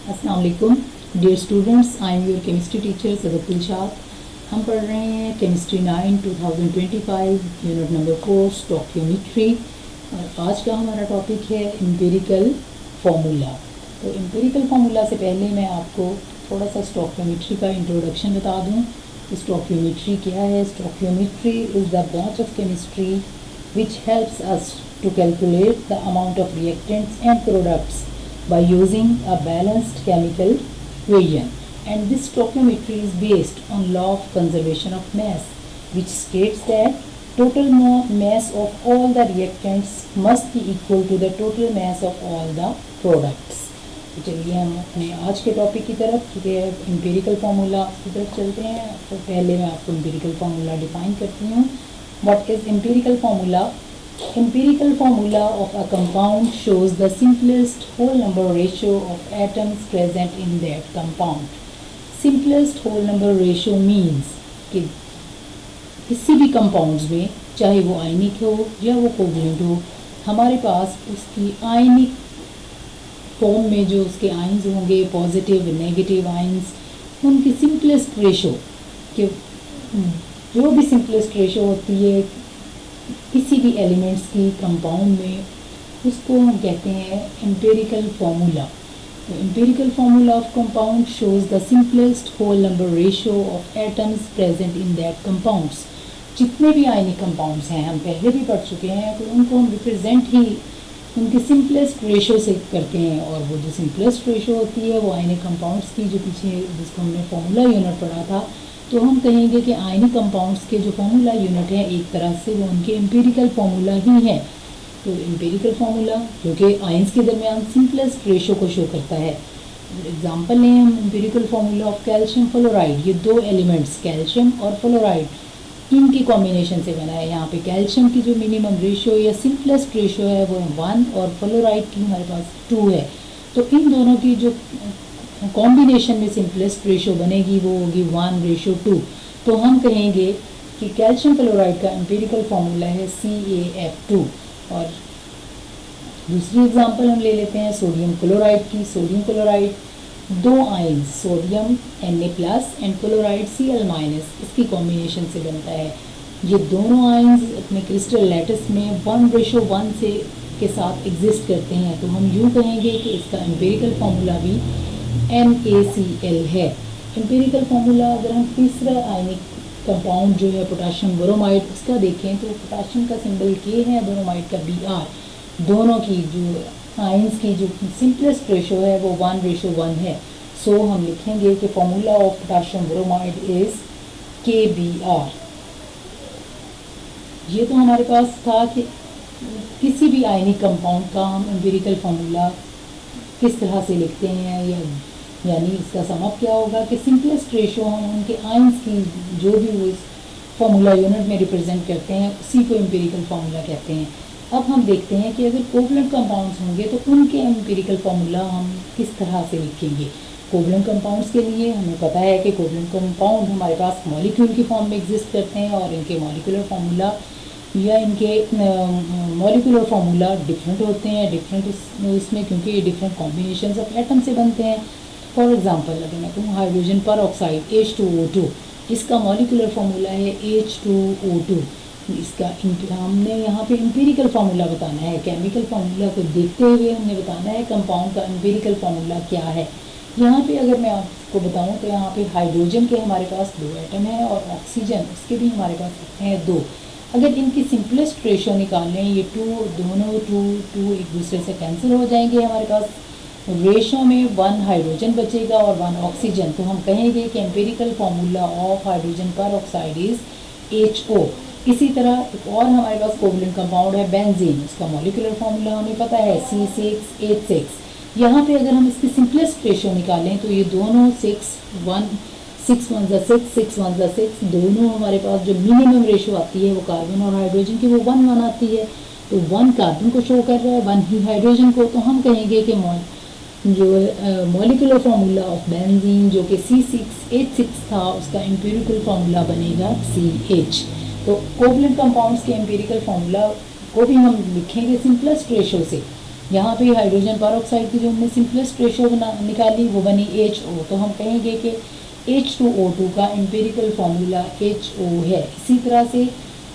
अस्सलाम वालेकुम dear students, I am your chemistry teacher Sadaq Dilshad. हम पढ़ रहे हैं केमिस्ट्री 9 2025 यूनिट नंबर 4 स्टोकियोमेट्री और आज का हमारा टॉपिक है एम्पिरिकल फार्मूला। तो एम्पिरिकल फार्मूला से पहले मैं आपको थोड़ा सा स्टोकियोमेट्री का इंट्रोडक्शन बता दूं। स्टोकियोमेट्री क्या है? Stoichiometry is the branch of chemistry which helps us to calculate the amount of reactants and products by using a balanced chemical equation, and this stoichiometry is based on law of conservation of mass, which states that total mass of all the reactants must be equal to the total mass of all the products. तो चलिए हम अपने आज के topic की तरफ, क्योंकि empirical formula की तरफ चलते हैं। तो पहले मैं आपको एम्पिरिकल फार्मूला डिफाइन करती हूँ। What is empirical formula? Empirical formula of a compound shows the simplest whole number ratio of atoms present in that compound. Simplest whole number ratio means कि किसी भी कंपाउंड्स में, चाहे वो आयनिक हो या वो कोवलेंट हो, हमारे पास उसकी आयनिक फॉर्म में जो उसके आयंस होंगे, पॉजिटिव नेगेटिव आयंस, उनकी सिंपलेस्ट रेशो के जो भी सिंपलेस्ट रेशो होती है किसी भी एलिमेंट्स की कंपाउंड में, उसको हम कहते हैं एम्पिरिकल फार्मूला। तो empirical formula of compound shows the simplest whole number ratio of atoms present in that compounds. जितने भी आयनिक कंपाउंड्स हैं, हम पहले भी पढ़ चुके हैं, तो उनको हम रिप्रेजेंट ही उनके सिंपलेस्ट रेशो से करते हैं। और वो जो सिंपलेस्ट रेशो होती है वो आयनिक कंपाउंड्स की, जो पीछे जिसको हमने फार्मूला यूनिट पढ़ा था, तो हम कहेंगे कि आयनिक कंपाउंड्स के जो फार्मूला यूनिट है एक तरह से वो उनके एम्पिरिकल फार्मूला ही है। तो एम्पिरिकल फार्मूला जो कि आयंस के दरमियान सिंपलेस्ट रेशो को शो करता है। एग्जांपल लें हम empirical formula of calcium fluoride. ये दो एलिमेंट्स कैल्शियम और फ्लोराइड, इनकी कॉम्बिनेशन से बना है। यहाँ पे कैल्शियम की जो मिनिमम रेशो या सिंपलेस्ट रेशो है वो 1 और फ्लोराइड की हमारे पास 2 है। तो इन दोनों की जो कॉम्बिनेशन में सिंपलेस्ट रेशो बनेगी वो होगी 1:2। तो हम कहेंगे कि कैल्शियम क्लोराइड का एम्पिरिकल फार्मूला है CaF2। और दूसरी एग्जांपल हम ले लेते हैं सोडियम क्लोराइड की। सोडियम क्लोराइड दो ions, sodium Na+ and chloride Cl-, इसकी कॉम्बिनेशन से बनता है। ये दोनों आयंस अपने क्रिस्टल लैटिस में 1:1 से के साथ एग्जिस्ट करते हैं। तो हम यूँ कहेंगे कि इसका एम्पिरिकल फार्मूला भी NaCl है। एम्पिरिकल फार्मूला अगर हम तीसरा आयनिक कंपाउंड जो है पोटाशियम ब्रोमाइड, उसका देखें तो पोटाशियम का सिंबल K है, ब्रोमाइड का Br। दोनों की जो आयंस की जो सिंपलेस्ट रेशो है वो 1:1 है। सो हम लिखेंगे कि formula of potassium bromide is KBr। ये तो हमारे पास था कि किसी भी आयनिक कंपाउंड का हम एम्पिरिकल फार्मूला किस तरह से लिखते हैं, यानी इसका समअप क्या होगा कि सिंपलेस्ट रेशो हम उनके आयंस की जो भी वो इस फार्मूला यूनिट में रिप्रेजेंट करते हैं उसी को एम्पिरिकल फार्मूला कहते हैं। अब हम देखते हैं कि अगर कोवलेंट कंपाउंड्स होंगे तो उनके एम्पिरिकल फार्मूला हम किस तरह से लिखेंगे। कोवलेंट कंपाउंड्स के लिए हमें पता है कि कोवलेंट कंपाउंड हमारे पास मॉलिक्यूल की फॉर्म में एग्जिस्ट करते हैं और इनके मॉलिक्यूलर फार्मूला या इनके मॉलिक्यूलर फार्मूला डिफरेंट होते हैं। डिफरेंट इसमें क्योंकि ये डिफरेंट कॉम्बिनेशंस ऑफ एटम से बनते हैं। फॉर एग्जांपल अगर मैं कहूँ हाइड्रोजन पर ऑक्साइड H2O2, इसका मॉलिक्यूलर फार्मूला है H2O2। इसका हमने यहाँ पे एम्पिरिकल फार्मूला बताना है। केमिकल फार्मूला को देखते हुए हमने बताना है कंपाउंड का एम्पिरिकल फार्मूला क्या है। यहाँ पे अगर मैं आपको बताऊँ तो यहाँ पे हाइड्रोजन के हमारे पास 2 एटम हैं और ऑक्सीजन उसके भी हमारे पास हैं 2। अगर इनकी सिंपलेस्ट रेशो निकाल लें, ये दोनों 2 एक दूसरे से कैंसिल हो जाएंगे। हमारे पास रेशो में 1 हाइड्रोजन बचेगा और 1 ऑक्सीजन। तो हम कहेंगे कि एम्पिरिकल फार्मूला ऑफ हाइड्रोजन पर ऑक्साइड इज HO। इसी तरह एक और हमारे पास कोवलेंट कंपाउंड है बेंजीन, उसका मॉलिक्यूलर फार्मूला हमें पता है C6H6। यहाँ पे अगर हम इसकी सिंपलेस्ट रेशो निकालें तो ये दोनों 6 1 6 6 दोनों हमारे पास जो मिनिमम रेशो आती है वो कार्बन और हाइड्रोजन की वो 1:1 आती है। तो 1 कार्बन को शो कर रहा है, 1 ही हाइड्रोजन को। तो हम कहेंगे कि जो मॉलिक्यूलर फार्मूला ऑफ बेंजीन जो कि C6H6 था, उसका एम्पिरिकल फार्मूला बनेगा CH। तो कोवलेंट कंपाउंड्स के एम्पिरिकल फार्मूला को भी हम लिखेंगे सिंपलेस्ट रेशो से। यहाँ पे हाइड्रोजन परऑक्साइड की जो हमने सिंपलेस्ट रेशो निकाली वो बनी HO। तो हम कहेंगे कि H2O2 का एम्पिरिकल फार्मूला HO है। इसी तरह से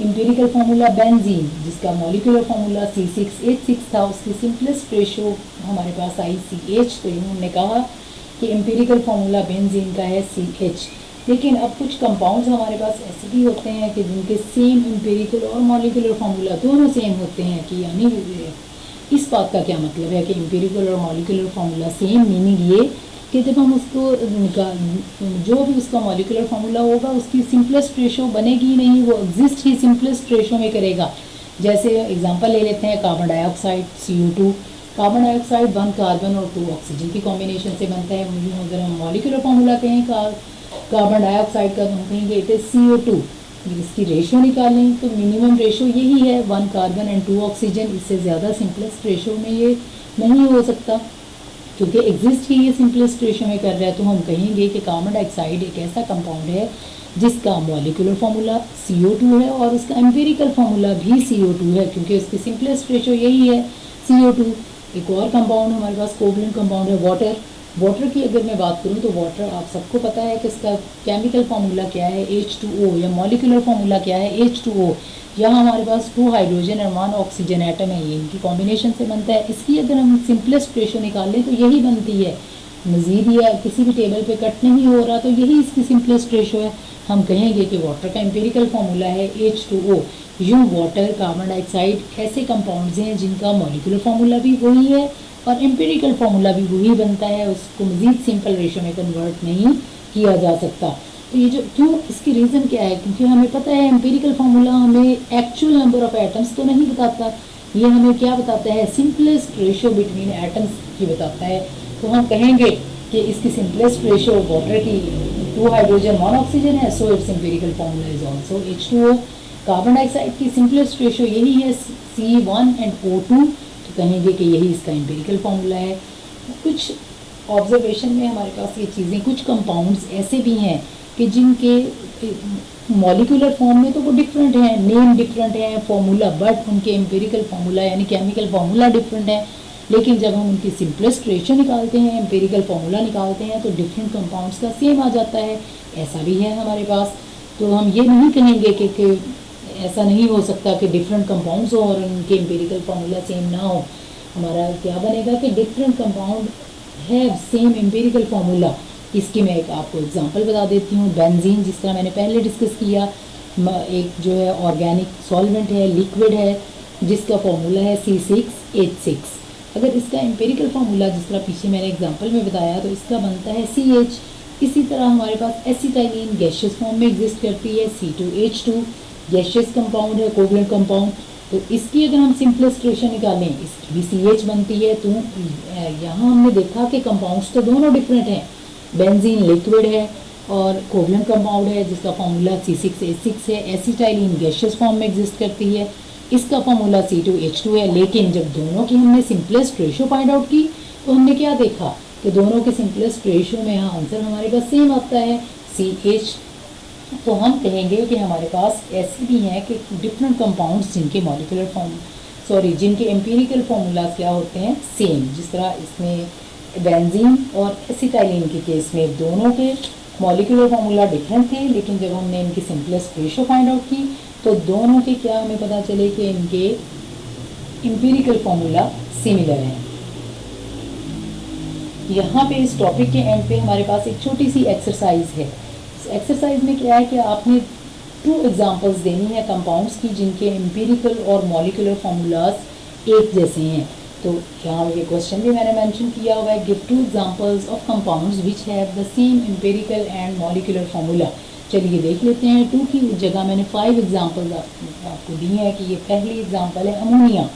एम्पिरिकल फार्मूला बेंजीन जिसका मॉलिक्यूलर फार्मूला C6H6 था, उसकी सिंपलेस्ट रेशो हमारे पास आई CH। तो हमने कहा कि एम्पिरिकल फार्मूला बेंजीन का है CH। लेकिन अब कुछ कंपाउंड्स हमारे पास ऐसे भी होते हैं कि जिनके सेम एम्पिरिकल और मॉलिक्यूलर फार्मूला दोनों सेम होते हैं। कि यानी इस बात का क्या मतलब है कि एम्पिरिकल और मॉलिक्यूलर फार्मूला सेम, मीनिंग ये कि जब हम उसको जो भी उसका मॉलिक्यूलर फार्मूला होगा उसकी सिंपलेस्ट रेशो बनेगी ही नहीं, वो एग्जिस्ट ही सिंपलेस्ट रेशो में करेगा। जैसे एग्जांपल ले लेते हैं carbon dioxide CO2। Carbon dioxide 1 carbon और 2 ऑक्सीजन की कॉम्बिनेशन से बनता है। अगर हम मॉलिक्यूलर फार्मूला कहें कार्बन डाइऑक्साइड का, तो हम कहेंगे इट इज CO2। इसकी रेशो निकालें तो मिनिमम रेशो यही है 1 कार्बन एंड 2 ऑक्सीजन। इससे ज़्यादा सिंपलेस्ट रेशो में ये नहीं हो सकता क्योंकि एग्जिस्ट ही ये सिंपलेस्ट रेशो में कर रहा है। तो हम कहेंगे कि कार्बन डाइऑक्साइड एक ऐसा कंपाउंड है जिसका मॉलिक्यूलर फार्मूला CO2 है और उसका एम्पिरिकल फार्मूला भी CO2 है क्योंकि उसकी सिंपलेस्ट रेशो यही है CO2। एक और कंपाउंड हमारे पास कोवलेंट कंपाउंड है वाटर। वाटर की अगर मैं बात करूं तो वाटर आप सबको पता है कि इसका केमिकल फार्मूला क्या है H2O, या मॉलिक्यूलर फार्मूला क्या है H2O। यहाँ हमारे पास 2 हाइड्रोजन और 1 ऑक्सीजन एटम है, ये इनकी कॉम्बिनेशन से बनता है। इसकी अगर हम सिंपलेस्ट रेशो निकालें तो यही बनती है। मज़ीद या किसी भी टेबल पे कट नहीं हो रहा तो यही इसकी सिंपलेस्ट रेशो है। हम कहेंगे कि वाटर का एम्पिरिकल फार्मूला है H2O। यूँ वाटर, कार्बन डाइऑक्साइड ऐसे कंपाउंड्स हैं जिनका मॉलिक्यूलर फार्मूला भी वही है और एम्पिरिकल फार्मूला भी वही बनता है, उसको मज़ीद सिंपल रेशो में कन्वर्ट नहीं किया जा सकता। तो ये जो क्यों, इसकी रीज़न क्या है? क्योंकि हमें पता है एम्पिरिकल फार्मूला हमें एक्चुअल नंबर ऑफ एटम्स तो नहीं बताता, ये हमें क्या बताता है, सिंपलेस्ट रेशो बिटवीन एटम्स की बताता है। तो हम कहेंगे कि इसकी सिंपलेस्ट रेशो वाटर की 2 हाइड्रोजन 1 ऑक्सीजन है, so it's empirical formula is also H2O। Carbon dioxide की सिंपलेस्ट रेशो यही है C1 एंड O2, तो कहेंगे कि यही इसका एम्पिरिकल फार्मूला है। कुछ ऑब्जर्वेशन में हमारे पास ये चीज़ें, कुछ कंपाउंड्स ऐसे भी हैं कि जिनके मॉलिक्यूलर फॉर्म में तो वो डिफरेंट हैं, नेम डिफरेंट है, फार्मूला, बट उनके एम्पिरिकल फार्मूला यानी केमिकल फार्मूला डिफरेंट है। लेकिन जब हम उनकी सिंपलेस्ट रेशो निकालते हैं, एम्पिरिकल फार्मूला निकालते हैं, तो डिफरेंट कंपाउंड्स का सेम आ जाता है। ऐसा भी है हमारे पास। तो हम ये नहीं कहेंगे कि ऐसा नहीं हो सकता कि डिफरेंट कंपाउंड्स हो और उनके एम्पिरिकल फार्मूला सेम ना हो। हमारा क्या बनेगा कि different compound have same empirical formula. इसकी मैं एक आपको एग्जांपल बता देती हूँ। बेंजीन, जिस तरह मैंने पहले डिस्कस किया, एक जो है ऑर्गेनिक सॉल्वेंट है, लिक्विड है, जिसका फार्मूला है C6H6। अगर इसका एम्पिरिकल फार्मूला जिस तरह पीछे मैंने एग्जांपल में बताया तो इसका बनता है CH। इसी तरह हमारे पास एसिटाइलिन गैशियस फॉर्म में एग्जिस्ट करती है, C2H2 गैशियस कंपाउंड है, कोवलेंट कंपाउंड। तो इसकी अगर हम सिंपलेस्ट रेशो निकालें, इसकी भी CH बनती है। तो यहाँ हमने देखा कि कंपाउंड्स तो दोनों डिफरेंट हैं। बेंजीन लिक्विड है और कोवलेंट कंपाउंड है जिसका फार्मूला C6H6 है। एसिटाइलिन गैशियस फॉर्म में एग्जिस्ट करती है, इसका फार्मूला C2H2 है। लेकिन जब दोनों की हमने सिंपलेस्ट रेशो फाइंड आउट की तो हमने क्या देखा कि दोनों के सिंपलेस्ट रेशो में यहाँ आंसर हमारे पास सेम आता है, CH। तो हम कहेंगे कि हमारे पास ऐसे भी हैं कि डिफरेंट कंपाउंड्स जिनके एम्पिरिकल फार्मूलाज क्या होते हैं, सेम। जिस तरह इसमें बेंजीन और एसिटाइलिन के केस में दोनों के मॉलिक्यूलर फार्मूला डिफरेंट थे, लेकिन जब हमने इनकी सिंपलेस्ट रेशो फाइंड आउट की तो दोनों के क्या हमें पता चले कि इनके एम्पिरिकल फार्मूला सिमिलर हैं। यहाँ पे इस टॉपिक के एंड पे हमारे पास एक छोटी सी एक्सरसाइज है। इस एक्सरसाइज में क्या है कि आपने 2 एग्जांपल्स देनी है कंपाउंड्स की जिनके एम्पिरिकल और मॉलिक्यूलर फार्मूलाज एक जैसे हैं। तो यहाँ ये क्वेश्चन भी मैंने मेंशन किया हुआ है, give 2 examples of compounds which have the same empirical and molecular formula. चलिए देख लेते हैं। 2 की जगह मैंने 5 एग्जांपल्स आपको दी हैं कि ये पहली एग्जांपल है अमोनिया,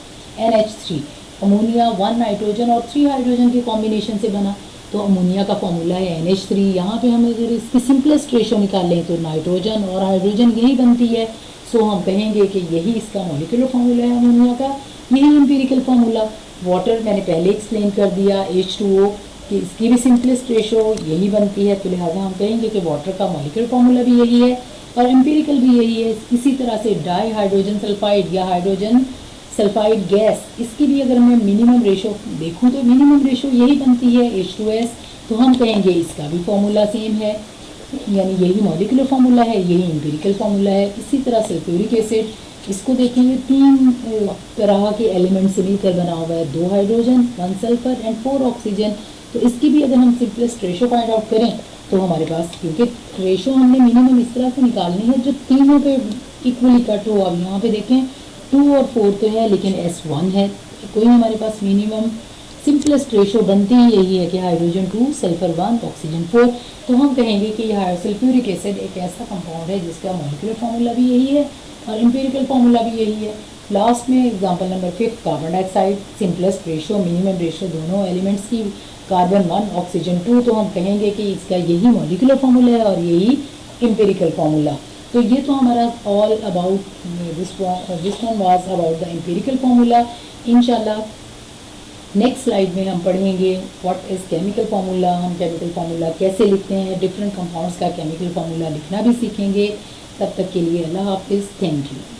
NH3। अमोनिया 1 नाइट्रोजन और 3 हाइड्रोजन के कॉम्बिनेशन से बना, तो अमोनिया का फॉर्मूला है NH3। यहाँ पे हम अगर इसकी सिंपलेस्ट रेशो निकालें तो नाइट्रोजन और हाइड्रोजन यही बनती है। सो हम कहेंगे कि यही इसका मॉलिक्यूलर फार्मूला है अमोनिया का, यही एम्पिरिकल फार्मूला। वाटर मैंने पहले एक्सप्लेन कर दिया, H2O कि इसकी भी सिंपलेस्ट रेशो यही बनती है, तो लिहाजा हम कहेंगे कि वाटर का मॉलिक्यूलर फार्मूला भी यही है और एम्पिरिकल भी यही है। इसी तरह से डाई हाइड्रोजन सल्फाइड या हाइड्रोजन सल्फाइड गैस, इसकी भी अगर मैं मिनिमम रेशो देखूं तो मिनिमम रेशो यही बनती है H2S, तो हम कहेंगे इसका भी फॉर्मूला सेम है, यानी यही मॉलिक्यूलर फार्मूला है, यही एम्पिरिकल फार्मूला है। इसी तरह सल्फ्यूरिक एसिड, इसको देखेंगे 3 तरह के एलिमेंट से मिलकर बना हुआ है, 2 हाइड्रोजन, 1 सल्फर एंड 4 ऑक्सीजन। तो इसकी भी अगर हम सिंपलेस्ट रेशो फाइंड आउट करें तो हमारे पास, क्योंकि रेशो हमने मिनिमम इस तरह से निकालनी है जो तीनों पे इक्वली कट हो। अब यहाँ पे देखें 2 और 4 तो है, लेकिन S1 है, कोई हमारे पास मिनिमम सिंपलेस्ट रेशो बनती ही यही है कि हाइड्रोजन 2, सल्फर 1, ऑक्सीजन 4। तो हम कहेंगे कि यह सल्फ्यूरिक एसिड एक ऐसा कंपाउंड है जिसका मॉलिक्यूलर फार्मूला भी यही है और एम्पिरिकल फार्मूला भी यही है। लास्ट में example number 5 carbon dioxide, simplest ratio, minimum ratio दोनों एलिमेंट्स की, कार्बन 1, ऑक्सीजन 2, तो हम कहेंगे कि इसका यही मॉलिक्यूलर फार्मूला है और यही एम्पिरिकल फार्मूला। तो ये तो हमारा all about this one was about the empirical formula. इंशाल्लाह नेक्स्ट स्लाइड में हम पढ़ेंगे व्हाट इज़ केमिकल फार्मूला, हम केमिकल फार्मूला कैसे लिखते हैं, डिफरेंट कंपाउंड्स का केमिकल फार्मूला लिखना भी सीखेंगे। तब तक के लिए अल्लाह हाफिज़, थैंक यू।